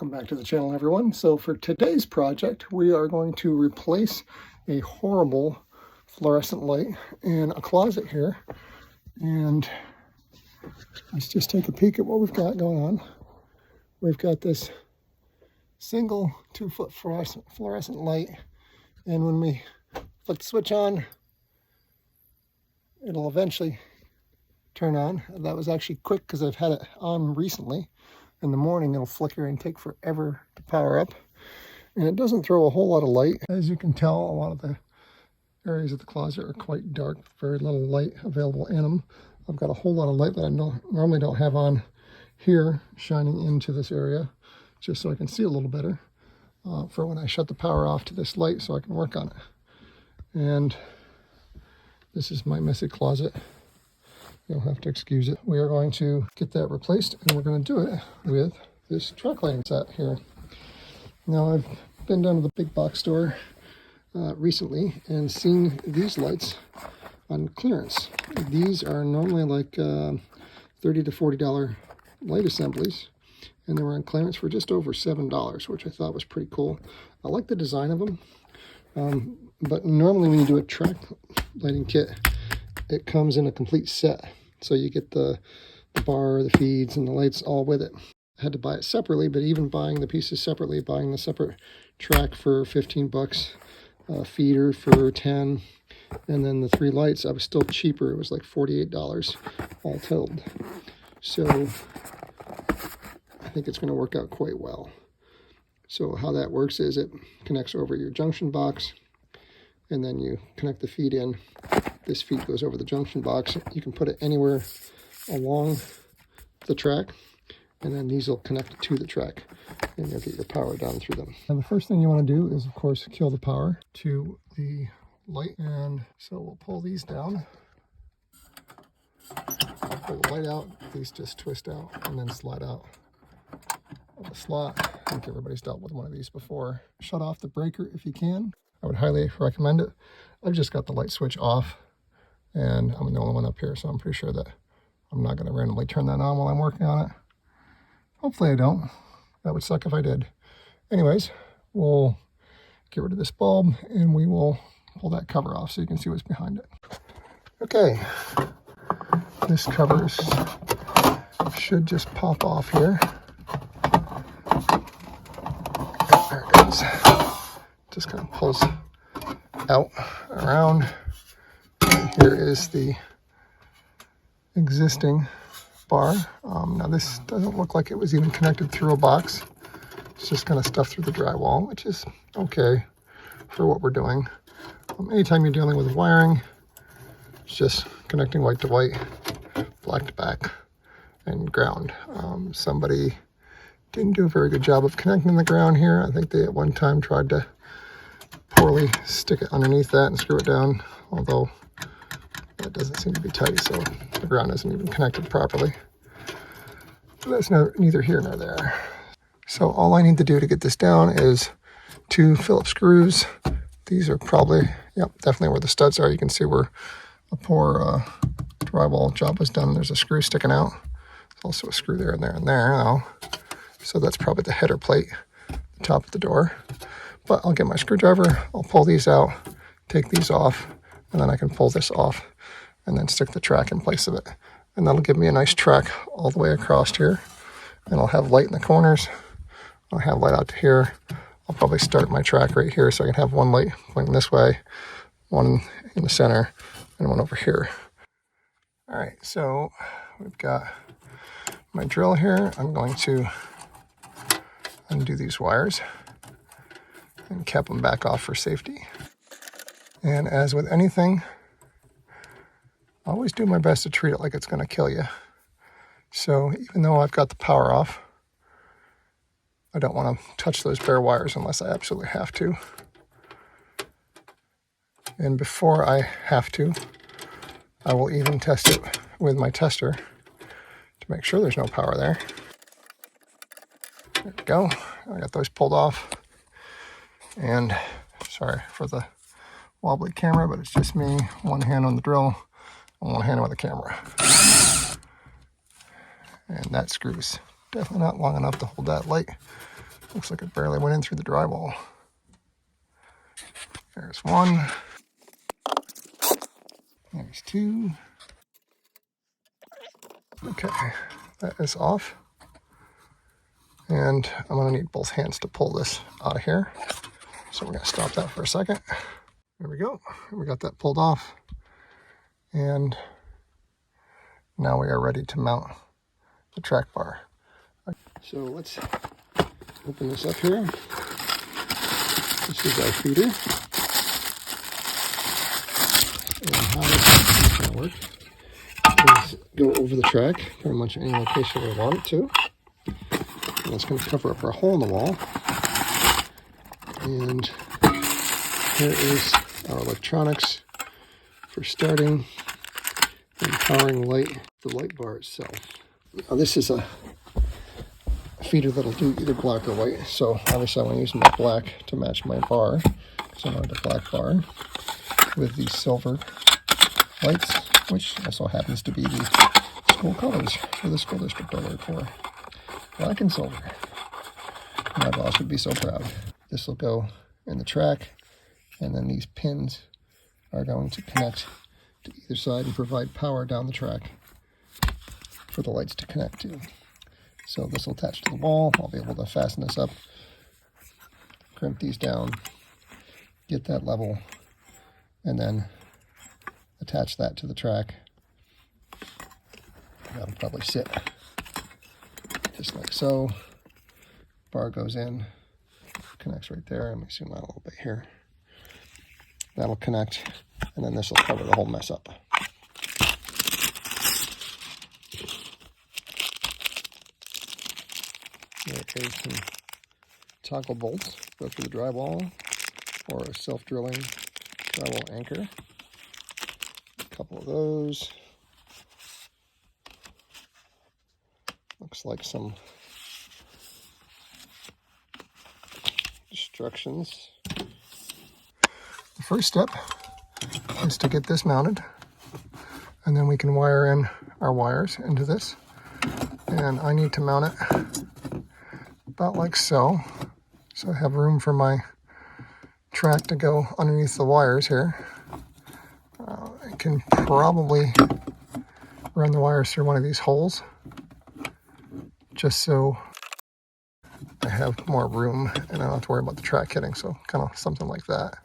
Welcome back to the channel, everyone. So for today's project, we are going to replace a horrible fluorescent light in a closet here. And let's just take a peek at what we've got going on. We've got this single 2-foot fluorescent light, and when we flick the switch on, it'll eventually turn on. That was actually quick because I've had it on recently. In the morning it'll flicker and take forever to power up, and it doesn't throw a whole lot of light. As you can tell, a lot of the areas of the closet are quite dark, very little light available in them. I've got a whole lot of light that I normally don't have on here shining into this area, just so I can see a little better for when I shut the power off to this light so I can work on it. And this is my messy closet. You'll have to excuse it. We are going to get that replaced, and we're going to do it with this track lighting set here. Now, I've been down to the big box store recently and seen these lights on clearance. These are normally like $30 to $40 light assemblies, and they were on clearance for just over $7, which I thought was pretty cool. I like the design of them, but normally when you do a track lighting kit, it comes in a complete set. So you get the bar, the feeds, and the lights all with it. I had to buy it separately, but even buying the pieces separately, buying the separate track for 15 bucks, feeder for 10, and then the 3 lights, I was still cheaper. It was like $48 all told. So I think it's going to work out quite well. So how that works is it connects over your junction box, and then you connect the feed in. This feed goes over the junction box. You can put it anywhere along the track, and then these will connect to the track, and you'll get your power down through them. And the first thing you want to do is, of course, kill the power to the light. And so we'll pull these down. I'll pull the light out. These just twist out and then slide out of the slot. I think everybody's dealt with one of these before. Shut off the breaker if you can. I would highly recommend it. I've just got the light switch off, and I'm the only one up here, so I'm pretty sure that I'm not going to randomly turn that on while I'm working on it. Hopefully I don't. That would suck if I did. Anyways, we'll get rid of this bulb, and we will pull that cover off so you can see what's behind it. Okay, this cover should just pop off here. There it is. Just kind of pulls out around. And here is the existing bar. Now this doesn't look like it was even connected through a box. It's just kind of stuffed through the drywall, which is okay for what we're doing. Anytime you're dealing with wiring, it's just connecting white to white, black to black, and ground. Somebody didn't do a very good job of connecting the ground here. I think they at one time tried to poorly stick it underneath that and screw it down, although that doesn't seem to be tight, so the ground isn't even connected properly. But that's neither here nor there. So all I need to do to get this down is 2 Phillips screws. These are probably, yep, definitely where the studs are. You can see where a poor drywall job was done. There's a screw sticking out. There's also a screw there and there and there now. So that's probably the header plate, the top of the door. But I'll get my screwdriver, I'll pull these out, take these off, and then I can pull this off and then stick the track in place of it. And that'll give me a nice track all the way across here. And I'll have light in the corners. I'll have light out to here. I'll probably start my track right here so I can have one light pointing this way, one in the center, and one over here. All right, so we've got my drill here. I'm going to undo these wires and cap them back off for safety. And as with anything, I always do my best to treat it like it's going to kill you. So even though I've got the power off, I don't want to touch those bare wires unless I absolutely have to. And before I have to, I will even test it with my tester to make sure there's no power there. There we go. I got those pulled off. And sorry for the wobbly camera, but it's just me, one hand on the drill and one hand on the camera. And that screw's definitely not long enough to hold that light Looks like it barely went in through the drywall. There's one. There's two. Okay, that is off. And I'm gonna need both hands to pull this out of here. So we're gonna stop that for a second. There we go. We got that pulled off. And now we are ready to mount the track bar. So let's open this up here. This is our feeder. And how it's going to work is go over the track, pretty much any location we want it to. And it's going to cover up our hole in the wall. And here is our electronics for starting and powering the light bar itself. Now this is a feeder that'll do either black or white, so obviously I want to use my black to match my bar, so I want a black bar with these silver lights, which also happens to be the school colors for the school district I work for. Black and silver. My boss would be so proud. This will go in the track, and then these pins are going to connect to either side and provide power down the track for the lights to connect to. So this will attach to the wall. I'll be able to fasten this up, crimp these down, get that level, and then attach that to the track. That'll probably sit just like so. Bar goes in, connects right there. Let me zoom out a little bit here. That'll connect, and then this will cover the whole mess up. There is some toggle bolts, both for the drywall or a self-drilling drywall anchor. A couple of those. Looks like some instructions. The first step is to get this mounted, and then we can wire in our wires into this. And I need to mount it about like so. So I have room for my track to go underneath the wires here. I can probably run the wires through one of these holes just so I have more room and I don't have to worry about the track hitting. So kind of something like that.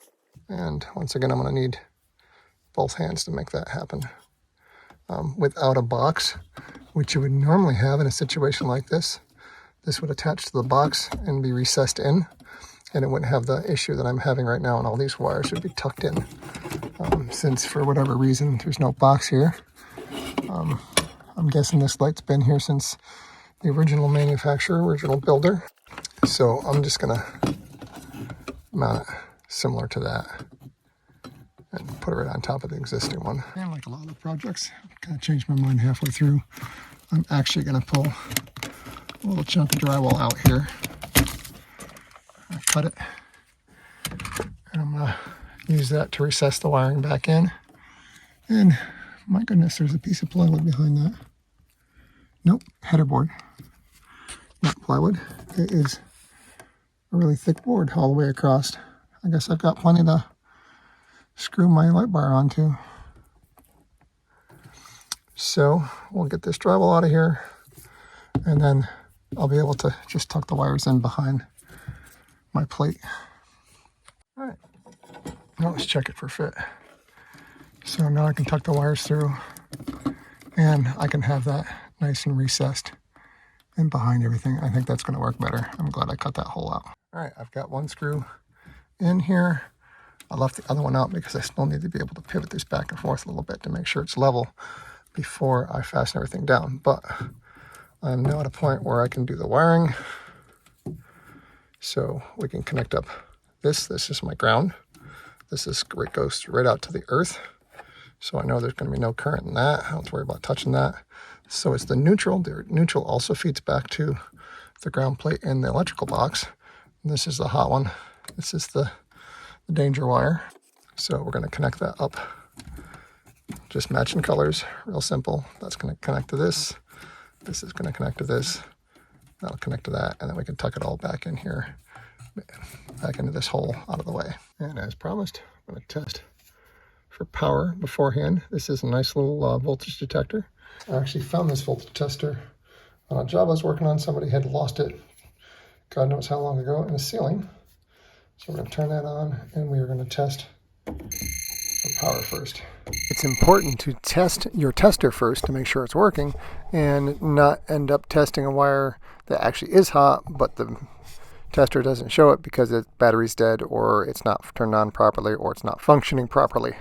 And once again, I'm going to need both hands to make that happen. Without a box, which you would normally have in a situation like this, this would attach to the box and be recessed in, and it wouldn't have the issue that I'm having right now, and all these wires should be tucked in. Since for whatever reason there's no box here, I'm guessing this light's been here since the original manufacturer, original builder. So I'm just gonna mount it similar to that and put it right on top of the existing one. And like a lot of the projects, I've kind of changed my mind halfway through. I'm actually gonna pull a little chunk of drywall out here. I cut it, and I'm gonna use that to recess the wiring back in. And my goodness, there's a piece of plywood behind that. Nope, header board, not plywood. It is a really thick board all the way across. I guess I've got plenty to screw my light bar onto. So we'll get this drywall out of here, and then I'll be able to just tuck the wires in behind my plate. All right, now let's check it for fit. So now I can tuck the wires through, and I can have that nice and recessed in behind everything. I think that's going to work better. I'm glad I cut that hole out. All right, I've got one screw in here. I left the other one out because I still need to be able to pivot this back and forth a little bit to make sure it's level before I fasten everything down. But I'm now at a point where I can do the wiring. So we can connect up this. This is my ground. This is it goes right out to the earth. So I know there's going to be no current in that. I don't have to worry about touching that. So it's the neutral. The neutral also feeds back to the ground plate in the electrical box. And this is the hot one. This is the danger wire. So we're going to connect that up. Just matching colors, real simple. That's going to connect to this. This is going to connect to this. That'll connect to that, and then we can tuck it all back in here, back into this hole out of the way. And as promised, I'm going to test for power beforehand. This is a nice little voltage detector. I actually found this voltage tester on a job I was working on. Somebody had lost it, God knows how long ago, in the ceiling. So we're going to turn that on, and we are going to test for power first. It's important to test your tester first to make sure it's working and not end up testing a wire that actually is hot, but the tester doesn't show it because the battery's dead, or it's not turned on properly, or it's not functioning properly.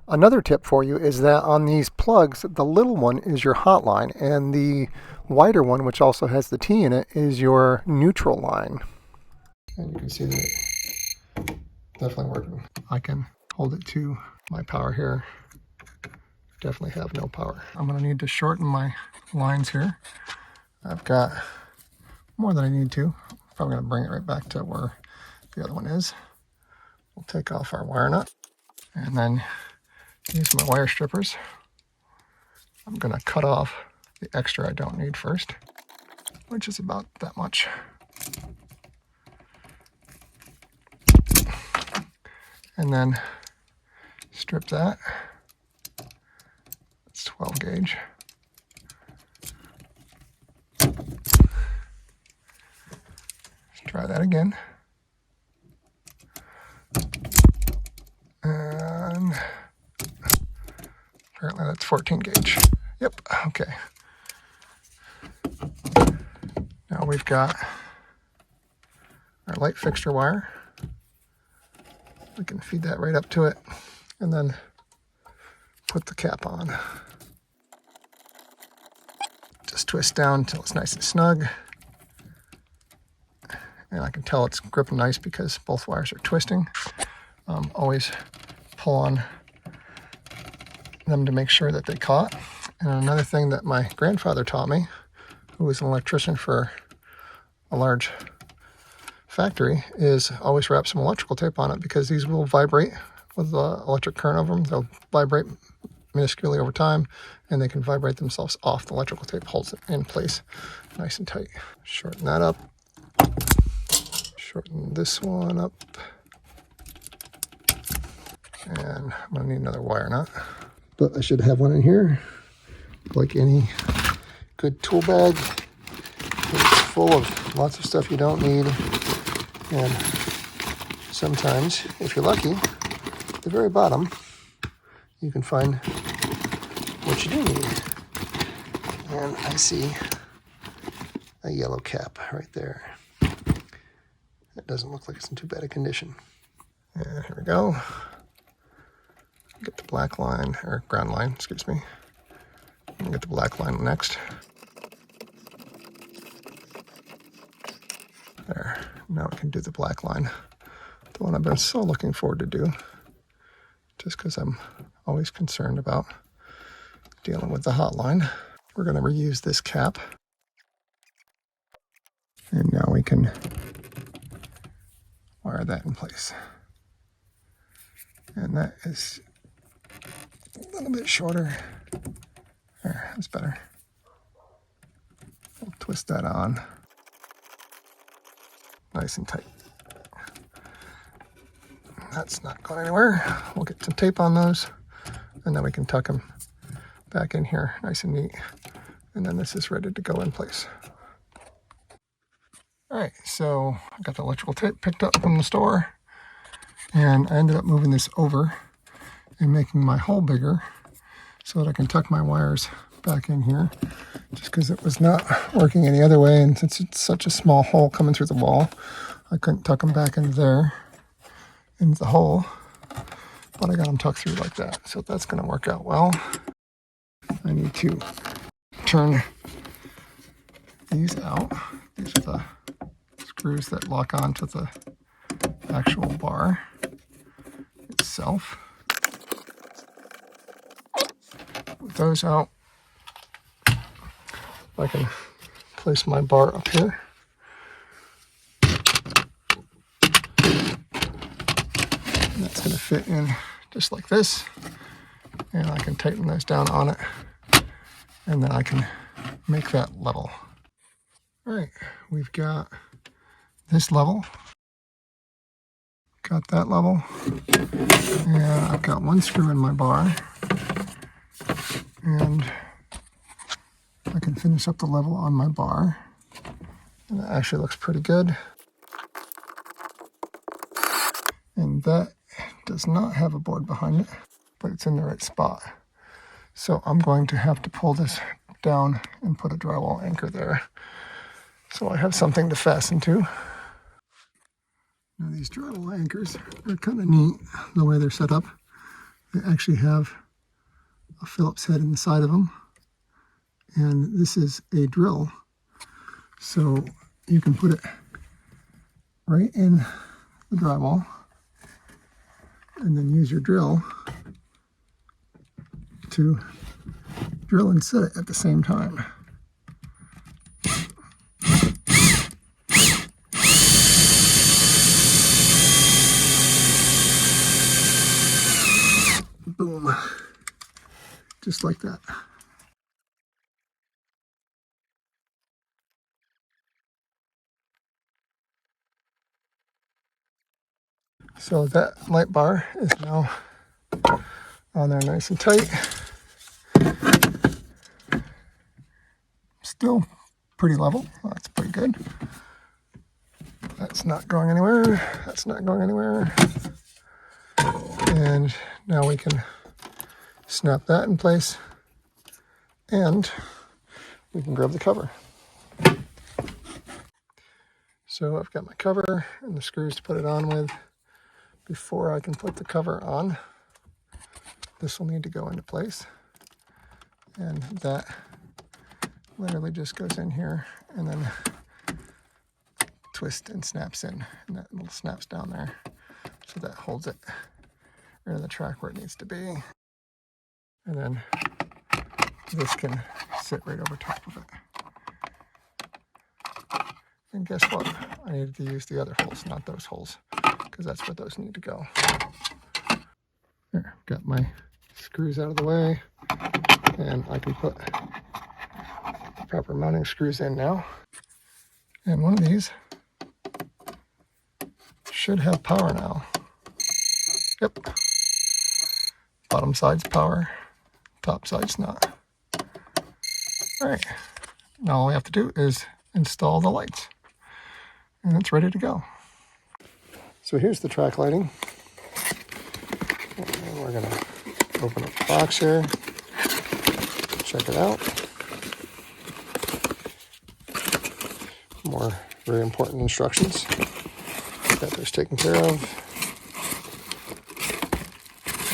Another tip for you is that on these plugs, the little one is your hot line, and the wider one, which also has the T in it, is your neutral line. And you can see that it's definitely working. I can hold it to my power here. Definitely have no power. I'm going to need to shorten my lines here. I've got more than I need to. Probably going to bring it right back to where the other one is. We'll take off our wire nut and then use my wire strippers. I'm going to cut off the extra I don't need first, which is about that much. And then strip that. It's 12 gauge. Let's try that again. And apparently that's 14 gauge. Yep, okay. Now we've got our light fixture wire. We can feed that right up to it and then put the cap on. Just twist down until it's nice and snug. And I can tell it's gripping nice because both wires are twisting. Always pull on them to make sure that they caught. And another thing that my grandfather taught me, who was an electrician for a large factory, is always wrap some electrical tape on it, because these will vibrate with the electric current over them. They'll vibrate minusculely over time, and they can vibrate themselves off. The electrical tape holds it in place nice and tight. Shorten that up. Shorten this one up. And I'm going to need another wire nut. But I should have one in here. Like any good tool bag, it's full of lots of stuff you don't need. And sometimes, if you're lucky, at the very bottom, you can find what you do need. And I see a yellow cap right there. It doesn't look like it's in too bad a condition. And here we go. Get the black line, or ground line, excuse me. And get the black line next. There, now we can do the black line. The one I've been so looking forward to do, just because I'm always concerned about dealing with the hot line. We're going to reuse this cap. And now we can wire that in place. And that is a little bit shorter. There, that's better. We'll twist that on. Nice and tight. That's not going anywhere. We'll get some tape on those, and then we can tuck them back in here nice and neat. And then this is ready to go in place. All right, so I got the electrical tape picked up from the store, and I ended up moving this over and making my hole bigger so that I can tuck my wires back in here, just because it was not working any other way. And since it's such a small hole coming through the wall, I couldn't tuck them back into there, into the hole, but I got them tucked through like that. So that's going to work out well. I need to turn these out. These are the screws that lock onto the actual bar itself. With those out, I can place my bar up here. And that's going to fit in just like this. And I can tighten those down on it. And then I can make that level. All right, we've got this level, got that level, and I've got one screw in my bar, and I can finish up the level on my bar, and it actually looks pretty good. And that does not have a board behind it, but it's in the right spot. So I'm going to have to pull this down and put a drywall anchor there, so I have something to fasten to. Now these drywall anchors are kind of neat the way they're set up. They actually have a Phillips head in the side of them, and this is a drill, so you can put it right in the drywall and then use your drill to drill and set it at the same time. Boom. Just like that. So that light bar is now on there nice and tight. Still pretty level. That's pretty good. That's not going anywhere. That's not going anywhere. And now we can snap that in place, and we can grab the cover. So I've got my cover and the screws to put it on with. Before I can put the cover on, this will need to go into place, and that literally just goes in here and then twists and snaps in, and that little snaps down there, so that holds it right on the track where it needs to be. And then this can sit right over top of it. And guess what? I needed to use the other holes, not those holes, because that's where those need to go. There, got my screws out of the way, and I can put the proper mounting screws in now. And one of these should have power now. Yep. Bottom side's power, top side's not. All right, now all we have to do is install the lights, and it's ready to go. So here's the track lighting. And we're gonna open up the box here, check it out. More very important instructions. Got those taken care of.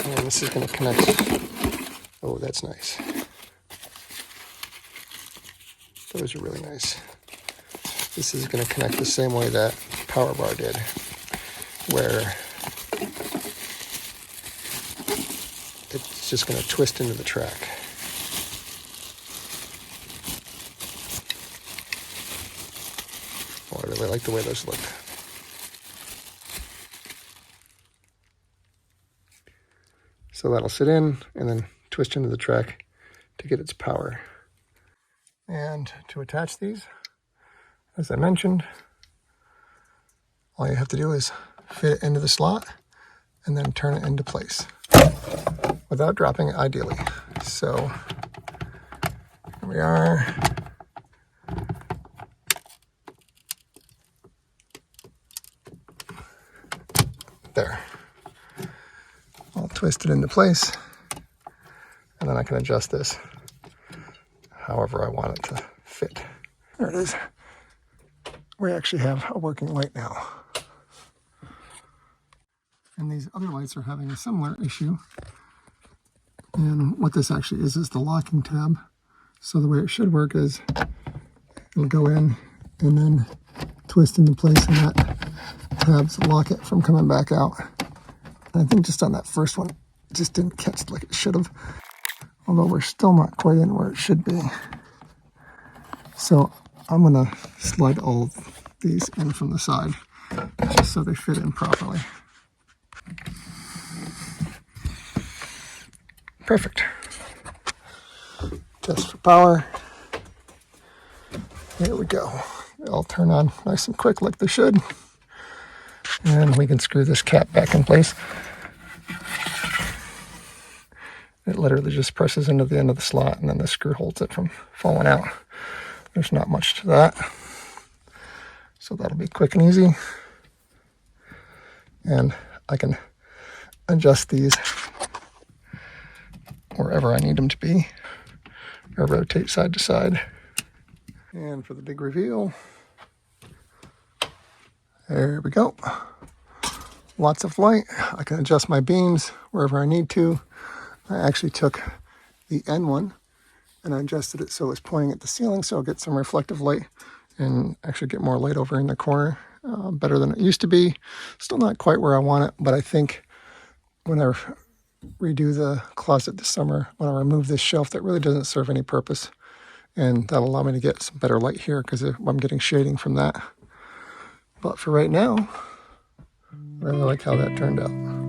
And this is gonna connect. Oh, that's nice. Those are really nice. This is gonna connect the same way that power bar did, where it's just going to twist into the track. Oh, I really like the way those look. So that'll sit in and then twist into the track to get its power. And to attach these, as I mentioned, all you have to do is fit it into the slot and then turn it into place without dropping it, ideally. So here we are. There. I'll twist it into place, and then I can adjust this however I want it to fit. There it is. We actually have a working light now. And these other lights are having a similar issue. And what this actually is the locking tab. So the way it should work is it'll go in and then twist into place, and that tabs lock it from coming back out. And I think just on that first one, it just didn't catch like it should have. Although we're still not quite in where it should be. So I'm gonna slide all of these in from the side just so they fit in properly. Perfect. Test for power. Here we go. all turn on nice and quick like they should. And we can screw this cap back in place. It literally just presses into the end of the slot, and then the screw holds it from falling out. There's not much to that. So that'll be quick and easy. And I can adjust these wherever I need them to be, or rotate side to side. And for the big reveal, there we go. Lots of light. I can adjust my beams wherever I need to. I actually took the end one and I adjusted it so it's pointing at the ceiling, so I'll get some reflective light and actually get more light over in the corner, better than it used to be. Still not quite where I want it, but I think when I redo the closet this summer, when I remove this shelf that really doesn't serve any purpose, and that'll allow me to get some better light here because I'm getting shading from that. But for right now, I really like how that turned out.